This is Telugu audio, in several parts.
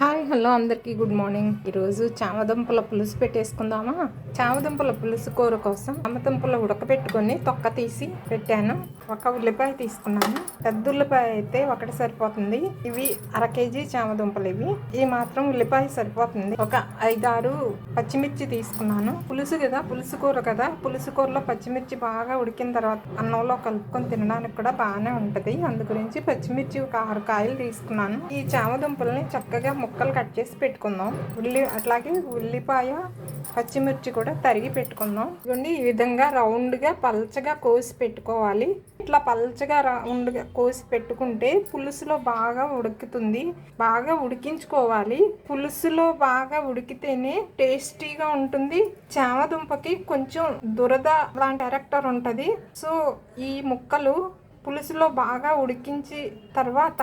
హాయ్ హలో అందరికీ గుడ్ మార్నింగ్. ఈరోజు చామదుంపల పులుసు పెట్టేసుకుందామా. చామదుంపల పులుసు కూర కోసం చామదుంపలు ఉడకబెట్టుకొని తొక్క తీసి పెట్టాను. ఒక ఉల్లిపాయ తీసుకున్నాను. పెద్ద ఉల్లిపాయ అయితే ఒకటి సరిపోతుంది. ఇవి 1/2 కేజీ చామదుంపలు. ఈ మాత్రం ఉల్లిపాయ సరిపోతుంది. ఒక 5-6 పచ్చిమిర్చి తీసుకున్నాను. పులుసు కదా, పులుసు కూర కదా, పులుసు కూరలో పచ్చిమిర్చి బాగా ఉడికిన తర్వాత అన్నంలో కలుపుకొని తినడానికి కూడా బాగానే ఉంటుంది. అందు గురించి పచ్చిమిర్చి ఒక 6 కాయలు తీసుకున్నాను. ఈ చామదుంపల్ని చక్కగా ముక్కలు కట్ చేసి పెట్టుకుందాం. అట్లాగే ఉల్లిపాయ పచ్చిమిర్చి కూడా తరిగి పెట్టుకుందాం. ఇవన్నీ ఈ విధంగా రౌండ్గా పల్చగా కోసి పెట్టుకోవాలి. ఇట్లా పల్చగా రౌండ్గా కోసి పెట్టుకుంటే పులుసులో బాగా ఉడుకుతుంది. బాగా ఉడికించుకోవాలి. పులుసులో బాగా ఉడికితేనే టేస్టీగా ఉంటుంది. చామదుంపకి కొంచెం దురద లాంటి క్యారెక్టర్ ఉంటుంది. సో ఈ ముక్కలు పులుసులో బాగా ఉడికించి తర్వాత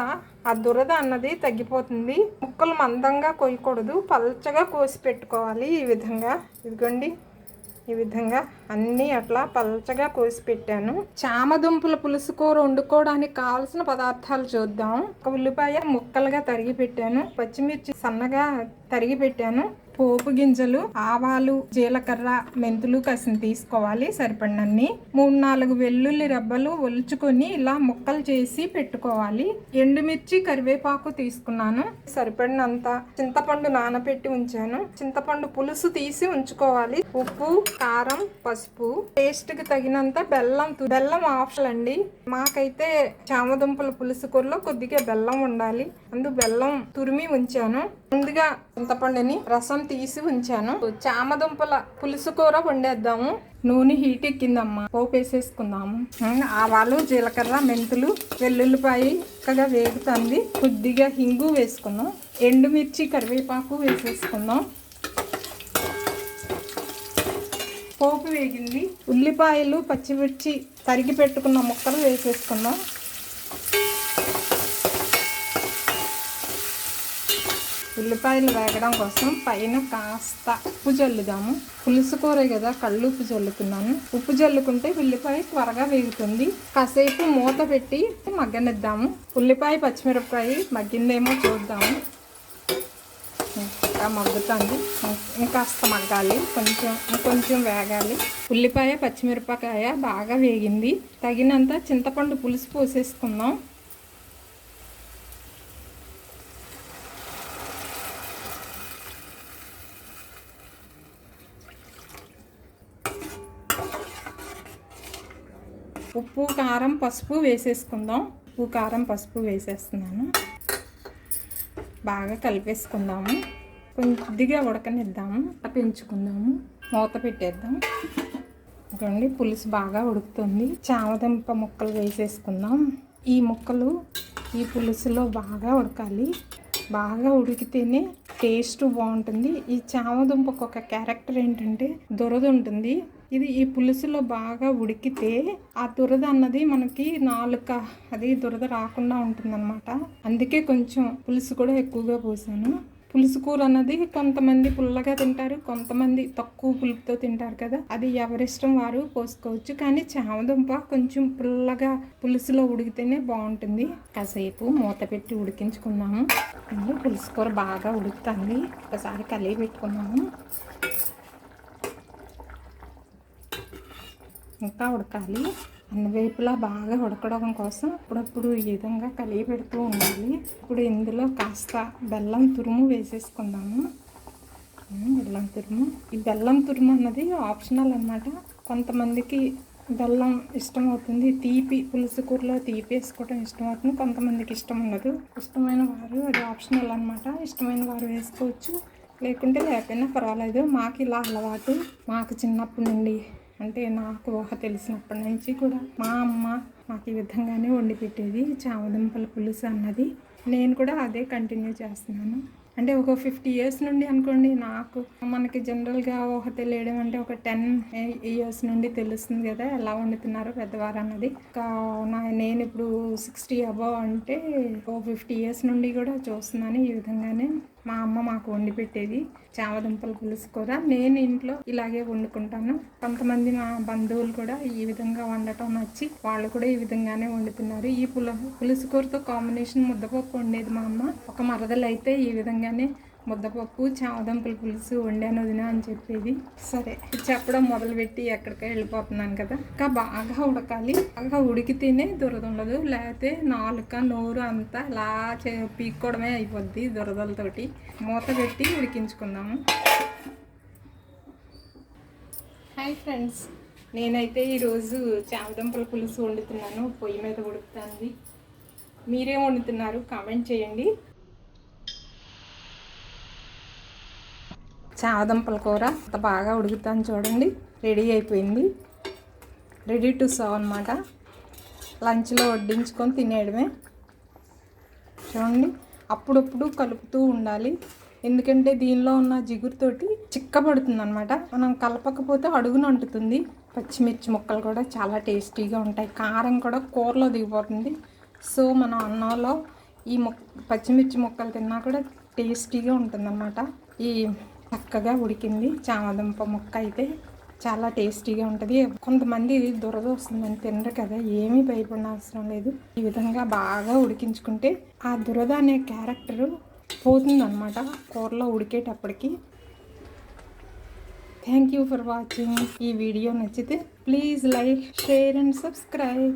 ఆ దురద అన్నది తగ్గిపోతుంది. ముక్కలు మందంగా కొయ్యకూడదు, పల్చగా కోసి పెట్టుకోవాలి. ఈ విధంగా ఇదిగోండి, ఈ విధంగా అన్నీ అట్లా పల్చగా కోసి పెట్టాను. చామదుంపల పులుసు కూర వండుకోవడానికి కావాల్సిన పదార్థాలు చూద్దాం. ఒక ఉల్లిపాయ ముక్కలుగా తరిగి పెట్టాను. పచ్చిమిర్చి సన్నగా తరిగి పెట్టాను. పోపు గింజలు, ఆవాలు, జీలకర్ర, మెంతులు కాసిన తీసుకోవాలి సరిపడినన్ని. 3-4 వెల్లుల్లి రెబ్బలు ఒలుచుకొని ఇలా ముక్కలు చేసి పెట్టుకోవాలి. ఎండుమిర్చి, కరివేపాకు తీసుకున్నాను. సరిపడినంత చింతపండు నానబెట్టి ఉంచాను. చింతపండు పులుసు తీసి ఉంచుకోవాలి. ఉప్పు, కారం, పసుపు, టేస్ట్ కి తగినంత బెల్లం ఆప్షన్ అండి. మాకైతే చామదుంపల పులుసు కూరలో కొద్దిగా బెల్లం ఉండాలి. బెల్లం తురిమి ఉంచాను. ముందుగా చింతపండుని రసం తీసి ఉంచాను. చామదుంపల పులుసు కూర వండేద్దాము. నూనె హీట్ ఎక్కిందమ్మా, పోపు వేసేసుకుందాము. ఆవాలు, జీలకర్ర, మెంతులు, వెల్లుల్లిపాయ చక్కగా వేగుతుంది. కొద్దిగా హింగు వేసుకుందాం. ఎండుమిర్చి, కరివేపాకు వేసేసుకుందాం. పోపు వేగింది. ఉల్లిపాయలు, పచ్చిమిర్చి తరిగి పెట్టుకున్న ముక్కలు వేసేసుకుందాం. ఉల్లిపాయలు వేగడం కోసం పైన కాస్త ఉప్పు జల్లుదాము. పులుసు కూర కదా, కళ్ళు ఉప్పు జల్లుతున్నాను. ఉప్పు జల్లుకుంటే ఉల్లిపాయ త్వరగా వేగుతుంది. కాసేపు మూత పెట్టి మగ్గనిద్దాము. ఉల్లిపాయ, పచ్చిమిరపకాయ మగ్గిందేమో చూద్దాము. ఇంకా మగ్గుతుంది. ఇంకాస్త మగ్గాలి, కొంచెం వేగాలి. ఉల్లిపాయ, పచ్చిమిరపకాయ బాగా వేగింది. తగినంత చింతపండు పులుసు పోసేసుకుందాం. ఉప్పు, కారం, పసుపు వేసేసుకుందాం. ఉప్పు, కారం, పసుపు వేసేస్తున్నాను. బాగా కలిపేసుకుందాము. కొద్దిగా ఉడకనిద్దాము. పెంచుకుందాము. మూత పెట్టేద్దాం. చూడండి, పులుసు బాగా ఉడుకుతుంది. చామదుంప ముక్కలు వేసేసుకుందాం. ఈ ముక్కలు ఈ పులుసులో బాగా ఉడకాలి. బాగా ఉడికితేనే టేస్ట్ బాగుంటుంది. ఈ చామదుంపకు ఒక క్యారెక్టర్ ఏంటంటే దురద ఉంటుంది. ఇది ఈ పులుసులో బాగా ఉడికితే ఆ దురద అన్నది మనకి నాలుక అది దురద రాకుండా ఉంటుందన్నమాట. అందుకే కొంచెం పులుసు కూడా ఎక్కువగా పోసాను. పులుసు కూర అన్నది కొంతమంది పుల్లగా తింటారు, కొంతమంది తక్కువ పులుపుతో తింటారు కదా. అది ఎవరిష్టం వారు పోసుకోవచ్చు. కానీ చామదుంప కొంచెం పుల్లగా పులుసులో ఉడికితేనే బాగుంటుంది. కాసేపు మూత పెట్టి ఉడికించుకున్నాము. పులుసు కూర బాగా ఉడుకుతుంది. ఒకసారి కలిగి పెట్టుకున్నాము. ఇంకా ఉడకాలి. అన్ని వైపులా బాగా ఉడకడం కోసం అప్పుడప్పుడు ఈ విధంగా కలిగి పెడుతూ ఉండాలి. ఇప్పుడు ఇందులో కాస్త బెల్లం తురుము వేసేసుకుందాము. బెల్లం తురుము. ఈ బెల్లం తురుము అన్నది ఆప్షనల్ అన్నమాట. కొంతమందికి బెల్లం ఇష్టం అవుతుంది. తీపి పులుసు కూరలో తీపి వేసుకోవడం ఇష్టం అవుతుంది. కొంతమందికి ఇష్టం ఉండదు. ఇష్టమైన వారు అది ఆప్షనల్ అన్నమాట. ఇష్టమైన వారు వేసుకోవచ్చు, లేకుంటే లేకపోయినా పర్వాలేదు. మాకు ఇలా అలవాటు. మాకు చిన్నప్పటి నుండి, అంటే నాకు ఊహ తెలిసినప్పటి నుంచి కూడా మా అమ్మ నాకు ఈ విధంగానే వండి పెట్టేది చామదుంపల పులుసు అన్నది. నేను కూడా అదే కంటిన్యూ చేస్తున్నాను. అంటే ఒక 50 years నుండి అనుకోండి. మనకి జనరల్గా ఊహ తెలియడం అంటే ఒక 10 years నుండి తెలుస్తుంది కదా ఎలా వండుతున్నారో పెద్దవారు అన్నది. నేను ఇప్పుడు 60 above అంటే 50 years నుండి కూడా చూస్తున్నాను ఈ విధంగానే. మా అమ్మ మాకు వండి పెట్టేది చామదుంపల పులుసు కూర. నేను ఇంట్లో ఇలాగే వండుకుంటాను. కొంతమంది మా బంధువులు కూడా ఈ విధంగా వండటం నచ్చి వాళ్ళు కూడా ఈ విధంగానే వండుతున్నారు. ఈ పులుసు కూరతో కాంబినేషన్ ముద్దపప్పు వండేది మా అమ్మ. ఒక మరదలు అయితే ఈ విధంగానే ముద్దపప్పు చామదుంపల పులుసు వండాను వదినా అని చెప్పేది. సరే చెప్పడం మొదలుపెట్టి ఎక్కడికి వెళ్ళిపోతున్నాను కదా. ఇంకా బాగా ఉడకాలి. బాగా ఉడికితేనే దురద ఉండదు, లేకపోతే నాలుక నోరు అంతా ఇలా పీక్కోవడమే అయిపోద్ది దురదలతోటి. మూత పెట్టి ఉడికించుకుందాము. హాయ్ ఫ్రెండ్స్, నేనైతే ఈరోజు చామదుంపల పులుసు వండుతున్నాను. పొయ్యి మీద ఉడుకుతుంది. మీరేం వండుతున్నారు కామెంట్ చేయండి. చామదుంపల కూర అంత బాగా ఉడుకుతాను చూడండి. రెడీ అయిపోయింది. రెడీ టు సర్వ్ అనమాట. లంచ్లో వడ్డించుకొని తినేయడమే. చూడండి, అప్పుడప్పుడు కలుపుతూ ఉండాలి. ఎందుకంటే దీనిలో ఉన్న జిగురుతోటి చిక్కబడుతుంది అనమాట. మనం కలపకపోతే అడుగున అంటుతుంది. పచ్చిమిర్చి ముక్కలు కూడా చాలా టేస్టీగా ఉంటాయి. కారం కూడా కూరలో దిగిపోతుంది. సో మనం అన్నంలో ఈ పచ్చిమిర్చి ముక్కలు తిన్నా కూడా టేస్టీగా ఉంటుందన్నమాట. ఈ చక్కగా ఉడికింది చామదుంప ముక్క అయితే చాలా టేస్టీగా ఉంటుంది. కొంతమంది దురద వస్తుందని తినరు కదా, ఏమీ భయపడిన అవసరం లేదు. ఈ విధంగా బాగా ఉడికించుకుంటే ఆ దురద అనే క్యారెక్టరు పోతుందన్నమాట కూరలో ఉడికేటప్పటికి. Thank you for watching. ఈ వీడియో నచ్చితే please like, share and subscribe.